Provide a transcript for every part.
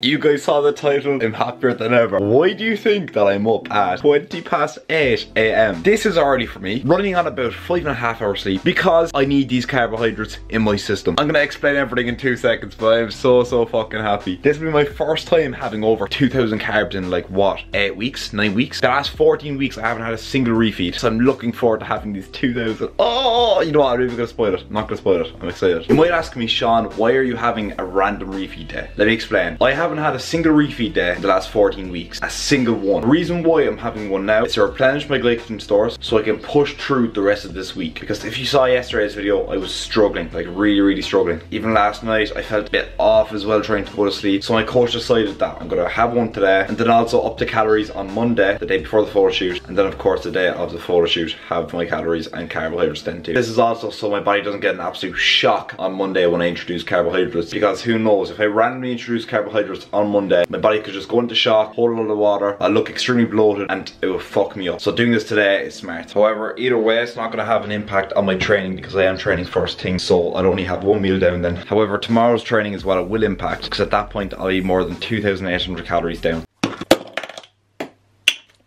You guys saw the title, I'm happier than ever. Why do you think that I'm up at 8 AM? This is early for me, running on about 5.5 hours sleep because I need these carbohydrates in my system. I'm gonna explain everything in 2 seconds, but I'm so fucking happy. This will be my first time having over 2,000 carbs in like what, 8 weeks, 9 weeks? The last 14 weeks I haven't had a single refeed, so I'm looking forward to having these 2,000. Oh, you know what, I'm even gonna spoil it. I'm not gonna spoil it, I'm excited. You might ask me, Sean, why are you having a random refeed day? Let me explain. I haven't had a single refeed day in the last 14 weeks. A single one. The reason why I'm having one now is to replenish my glycogen stores so I can push through the rest of this week. Because if you saw yesterday's video, I was struggling, like really struggling. Even last night, I felt a bit off as well trying to go to sleep. So my coach decided that I'm gonna have one today and then also up the calories on Monday, the day before the photo shoot. And then of course the day of the photo shoot, have my calories and carbohydrates then too. This is also so my body doesn't get an absolute shock on Monday when I introduce carbohydrates. Because who knows, if I randomly introduce carbohydrates on Monday, my body could just go into shock, hold a lot of water, I'll look extremely bloated and it will fuck me up. So doing this today is smart. However, either way, it's not going to have an impact on my training because I am training first thing, so I'll only have one meal down then. However, tomorrow's training is what it will impact because at that point I'll eat more than 2,800 calories down.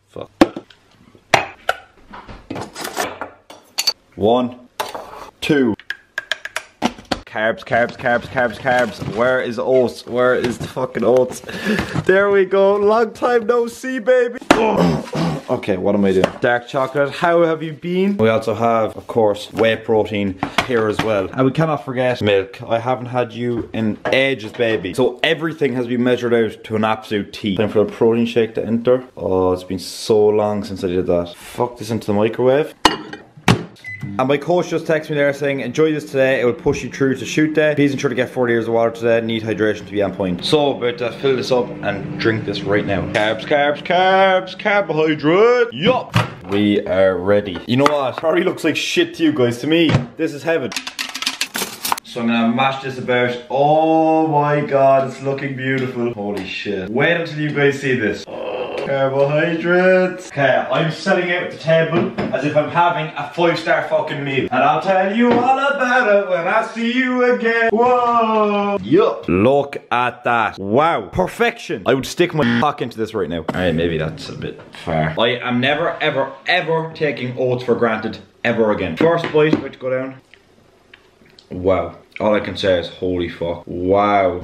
Fuck. 1, 2. Carbs. Where is oats? Where is the fucking oats? There we go. Long time no see, baby. Okay, what am I doing? Dark chocolate. How have you been? We also have, of course, whey protein here as well. And we cannot forget milk. I haven't had you in ages, baby. So everything has been measured out to an absolute T. Time for a protein shake to enter. Oh, it's been so long since I did that. Fuck this into the microwave. And my coach just texted me there saying, enjoy this today, it will push you through to shoot day. Please ensure to get 40 liters of water today, need hydration to be on point. So, about to fill this up and drink this right now. Carbs, carbohydrate. Yup. We are ready. You know what? Probably looks like shit to you guys. To me, this is heaven. So I'm gonna mash this about. Oh my god, it's looking beautiful. Holy shit. Wait until you guys see this. Carbohydrates. Okay, I'm setting out the table as if I'm having a 5-star fucking meal. And I'll tell you all about it when I see you again. Whoa. Yup. Look at that. Wow. Perfection. I would stick my cock into this right now. Alright, maybe that's a bit far. I am never, ever taking oats for granted ever again. First bite, about to go down. Wow. All I can say is holy fuck. Wow.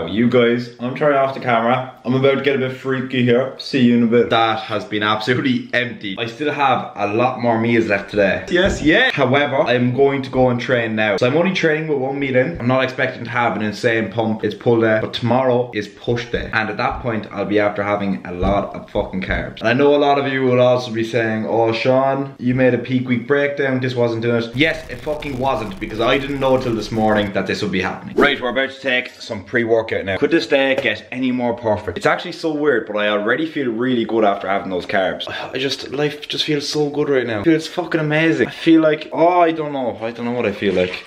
You guys, I'm turning off the camera. I'm about to get a bit freaky here. See you in a bit. That has been absolutely empty. I still have a lot more meals left today. Yes. However, I'm going to go and train now. So I'm only training with 1 meal in. I'm not expecting to have an insane pump. It's pull day. But tomorrow is push day. And at that point, I'll be after having a lot of fucking carbs. And I know a lot of you will also be saying, oh Sean, you made a peak week breakdown. This wasn't doing it. Yes, it fucking wasn't because I didn't know until this morning that this would be happening. Right, we're about to take some pre-workout now. Could this day get any more perfect? It's actually so weird, but I already feel really good after having those carbs. Life just feels so good right now. It feels fucking amazing. I feel like, oh, I don't know what I feel like.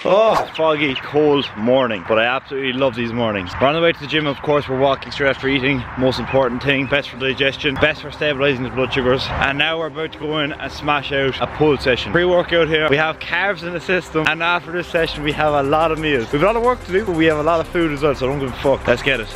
Oh, foggy, cold morning, but I absolutely love these mornings. We're on the way to the gym, of course. We're walking straight after eating. Most important thing, best for digestion, best for stabilizing the blood sugars. And now we're about to go in and smash out a pull session. Pre-workout here, we have carbs in the system, and after this session we have a lot of meals. We have a lot of work to do, but we have a lot of food as well, so I don't give a fuck. Let's get it.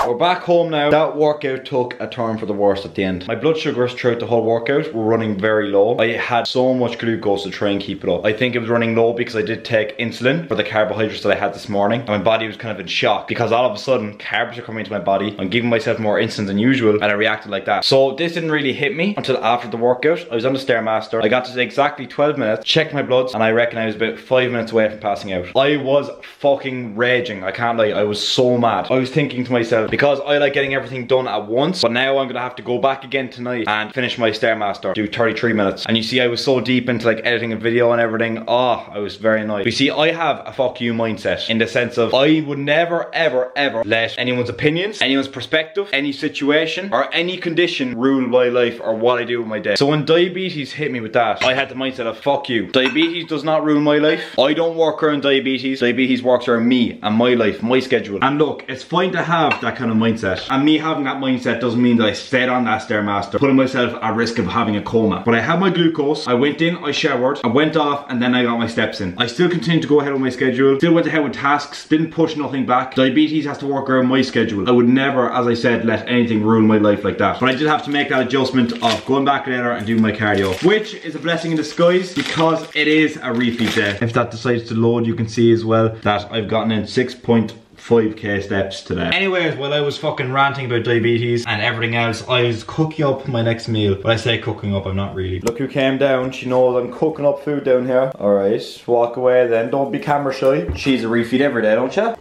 We're back home now. That workout took a turn for the worst at the end. My blood sugars throughout the whole workout were running very low. I had so much glucose to try and keep it up. I think it was running low because I did take insulin for the carbohydrates that I had this morning. And my body was kind of in shock because all of a sudden carbs are coming into my body. I'm giving myself more insulin than usual and I reacted like that. So this didn't really hit me until after the workout. I was on the Stairmaster. I got to exactly 12 minutes, checked my bloods, and I reckon I was about 5 minutes away from passing out. I was fucking raging. I can't lie. I was so mad. I was thinking to myself, because because I like getting everything done at once. But now I'm gonna have to go back again tonight and finish my Stairmaster, do 33 minutes. And you see I was so deep into like editing a video and everything. Oh, I was very annoyed. You see, I have a fuck you mindset in the sense of I would never ever ever let anyone's opinions, anyone's perspective, any situation or any condition rule my life or what I do with my day. So when diabetes hit me with that, I had the mindset of fuck you. Diabetes does not rule my life. I don't work around diabetes. Diabetes works around me and my life, my schedule. And look, it's fine to have that kind of mindset. And me having that mindset doesn't mean that I stayed on that Stairmaster, putting myself at risk of having a coma. But I had my glucose, I went in, I showered, I went off, and then I got my steps in. I still continued to go ahead with my schedule, still went ahead with tasks, didn't push nothing back. Diabetes has to work around my schedule. I would never, as I said, let anything ruin my life like that. But I did have to make that adjustment of going back later and doing my cardio, which is a blessing in disguise because it is a refeed day. If that decides to load, you can see as well that I've gotten in 6.5k steps today. Anyways, while I was fucking ranting about diabetes and everything else, I was cooking up my next meal. When I say cooking up, I'm not really. Look who came down. She knows I'm cooking up food down here. Alright, walk away then. Don't be camera shy. She's a refeed every day, don't you?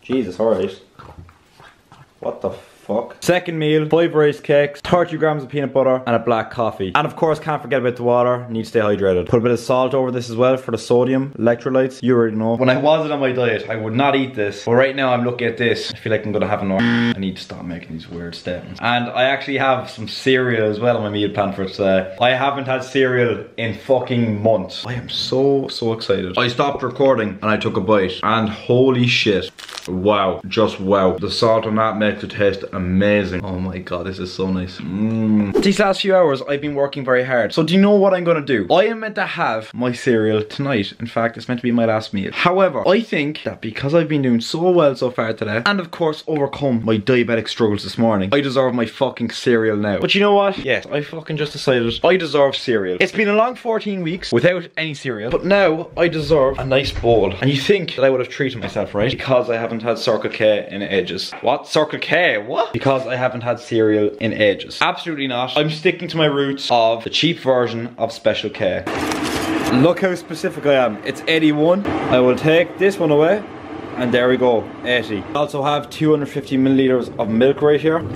Jesus, alright. What the fuck? Second meal, 5 rice cakes, 30 grams of peanut butter and a black coffee. And of course, can't forget about the water. Need to stay hydrated. Put a bit of salt over this as well for the sodium, electrolytes. You already know. When I wasn't on my diet, I would not eat this. But right now I'm looking at this. I feel like I'm gonna have an I need to stop making these weird statements. And I actually have some cereal as well on my meal plan for today. I haven't had cereal in fucking months. I am so excited. I stopped recording and I took a bite. And holy shit. Wow. Just wow. The salt on that makes it taste amazing. Oh my god, this is so nice. These last few hours I've been working very hard. So do you know what I'm gonna do? I am meant to have my cereal tonight. In fact, it's meant to be my last meal. However, I think that because I've been doing so well so far today, and of course overcome my diabetic struggles this morning, I deserve my fucking cereal now. But you know what? Yes, I fucking just decided I deserve cereal. It's been a long 14 weeks without any cereal, but now I deserve a nice bowl. And you think that I would have treated myself, right? Because I haven't had Circle K in ages. What? Circle K? What? Because I haven't had cereal in ages. Absolutely not. I'm sticking to my roots of the cheap version of Special K. Look how specific I am. It's 81. I will take this one away. And there we go, 80. I also have 250 milliliters of milk right here.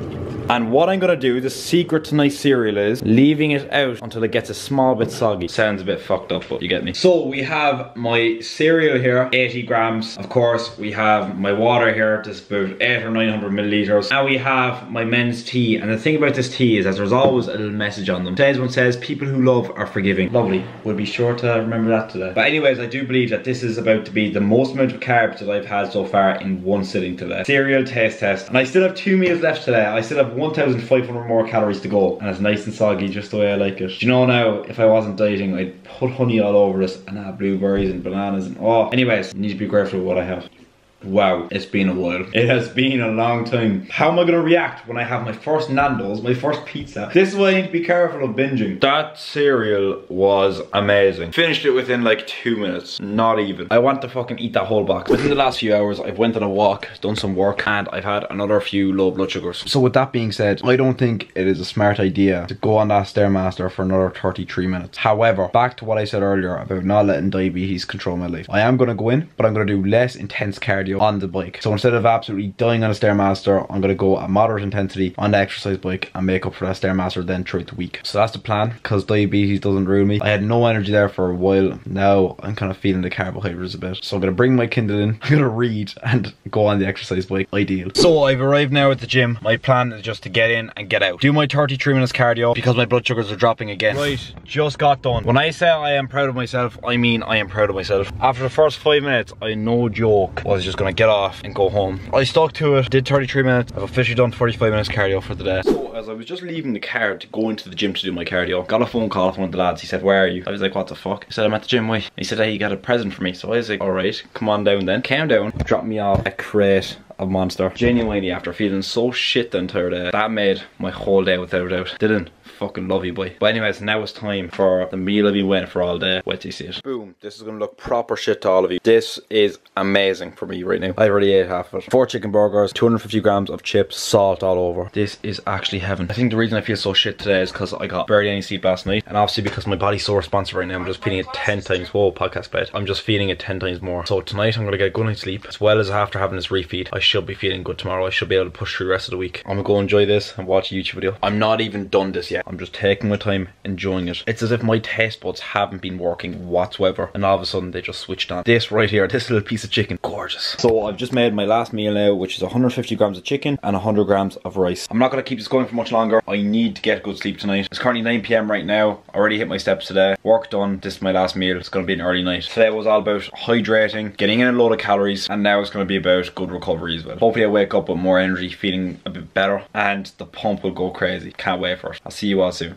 And what I'm gonna do, the secret to nice cereal is leaving it out until it gets a small bit soggy. Sounds a bit fucked up, but you get me. So we have my cereal here, 80 grams. Of course, we have my water here, just about 800 or 900 milliliters. Now we have my men's tea. And the thing about this tea is that there's always a little message on them. Today's one says, people who love are forgiving. Lovely, we'll be sure to remember that today. But anyways, I do believe that this is about to be the most amount of carbs that I've had so far in one sitting today. Cereal taste test. And I still have 2 meals left today. I still have 1,500 more calories to go, and it's nice and soggy just the way I like it. Do you know now, if I wasn't dieting, I'd put honey all over this and have blueberries and bananas and oh. Anyways, I need to be grateful with what I have. Wow, it's been a while. It has been a long time. How am I gonna react when I have my first Nando's, my first pizza? This is why I need to be careful of binging. That cereal was amazing. Finished it within like 2 minutes, not even. I want to fucking eat that whole box. Within the last few hours, I've went on a walk, done some work, and I've had another few low blood sugars. So with that being said, I don't think it is a smart idea to go on that Stairmaster for another 33 minutes. However, back to what I said earlier about not letting diabetes control my life. I am gonna go in, but I'm gonna do less intense cardio on the bike. So instead of absolutely dying on a Stairmaster, I'm gonna go at moderate intensity on the exercise bike and make up for that Stairmaster then throughout the week. So that's the plan, because diabetes doesn't rule me. I had no energy there for a while. Now I'm kind of feeling the carbohydrates a bit. So I'm gonna bring my Kindle in, I'm gonna read and go on the exercise bike. Ideal. So I've arrived now at the gym. My plan is just to get in and get out. Do my 33 minutes cardio because my blood sugars are dropping again. Right, just got done. When I say I am proud of myself, I mean I am proud of myself. After the first 5 minutes, I no joke was just gonna get off and go home. I stuck to it, did 33 minutes. I've officially done 45 minutes cardio for the day. So as I was just leaving the car to go into the gym to do my cardio, got a phone call from one of the lads. He said, where are you? I was like, what the fuck? I said, I'm at the gym, wait. He said, hey, you got a present for me. So I was like, alright, come on down then. Came down, dropped me off a crate of Monster. Genuinely, after feeling so shit the entire day, that made my whole day without a doubt. Didn't fucking love you, boy. But anyways, now it's time for the meal I've been waiting for all day. Wait till you see it. Boom. This is gonna look proper shit to all of you. This is amazing for me right now. I already ate half of it. 4 chicken burgers, 250 grams of chips, salt all over. This is actually heaven. I think the reason I feel so shit today is because I got barely any sleep last night, and obviously because my body's so responsive right now, I'm just feeling it 10 times. Whoa, podcast bed. I'm just feeling it 10 times more. So tonight I'm gonna get a good night's sleep, as well as after having this refeed. I should be feeling good tomorrow. I should be able to push through the rest of the week. I'm gonna go enjoy this and watch a YouTube video. I'm not even done this yet. I'm just taking my time, enjoying it. It's as if my taste buds haven't been working whatsoever, and all of a sudden they just switched on. This right here, this little piece of chicken, gorgeous. So I've just made my last meal now, which is 150 grams of chicken and 100 grams of rice. I'm not gonna keep this going for much longer. I need to get good sleep tonight. It's currently 9 PM right now. I already hit my steps today. Work done. This is my last meal. It's gonna be an early night. Today was all about hydrating, getting in a load of calories, and now it's gonna be about good recovery as well. Hopefully I wake up with more energy, feeling a bit better, and the pump will go crazy. Can't wait for it. I'll see you all soon.